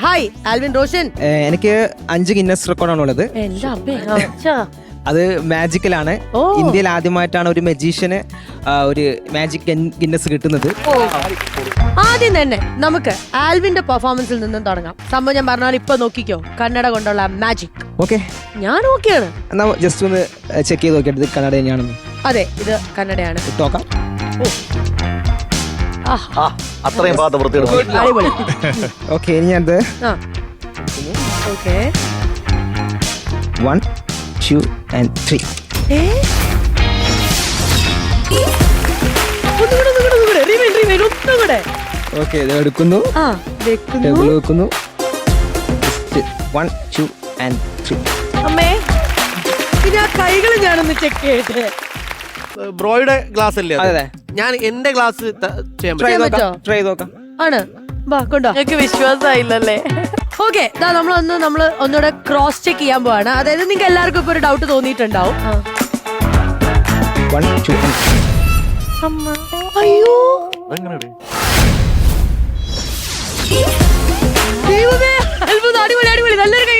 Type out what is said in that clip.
Hi Alvin Roshan. എനിക്ക് 5 Guinness റെക്കോർഡാണുള്ളത്. അത് മാജിക്കലാണ്. ഇന്ത്യയിൽ ആദ്യമായിട്ടാണ് ഒരു മജീഷ്യന് ഒരു മാജിക് ഗിന്നസ് കിട്ടുന്നത്. ആദ്യം തന്നെ നമുക്ക് ആൽവിന്റെ പെർഫോമൻസിൽ നിന്നും തുടങ്ങാം. സംഭവം ഞാൻ പറഞ്ഞാൽ ഇപ്പൊ നോക്കിക്കോ, കന്നഡ കൊണ്ടുള്ള മാജിക്. ഓക്കെ, ഞാൻ ഓക്കെയാണ്. എന്നാ ജസ്റ്റ് ഒന്ന് ചെക്ക് ചെയ്ത് നോക്കിയിട്ട് ഇത് കന്നഡ തന്നെയാണെന്ന്. അതെ, ഇത് കന്നഡയാണ്. നോക്കാം. അത്രയും ഭാഗത്ത് വൃത്തിയെടുക്കും. അടിപൊളി. ഓക്കെ, ഇനി ഞാനത് 1 2 and 3. ഓക്കെ, ഇത് എടുക്കുന്നു, ടേബിൾ വെക്കുന്നു. 1 2 and 3. അമ്മേ, പിന്നെ ആ കൈകൾ ഞാനൊന്ന് ചെക്ക് ചെയ്യട്ടെ. ബ്രോയുടെ ഗ്ലാസ് അല്ലേ? അതെ, ഞാൻ എന്റെ ഗ്ലാസ് ചെയ്യാൻ ട്രൈ പറ്റും. നോക്കാം. ആണ്, വാ കൊണ്ടോ. എനിക്ക് വിശ്വാസമായില്ലല്ലേ. ഓക്കെ, നമ്മൾ ഒന്നുകൂടെ ക്രോസ് ചെക്ക് ചെയ്യാൻ പോവാണ്. അതായത് നിങ്ങൾക്ക് എല്ലാവർക്കും ഇപ്പൊ ഒരു ഡൗട്ട് തോന്നിയിട്ടുണ്ടാവും. 1 2 and 3. അയ്യോ ദൈവമേ, അത്ഭുതം, അടിപൊളി, നല്ലൊരു കൈ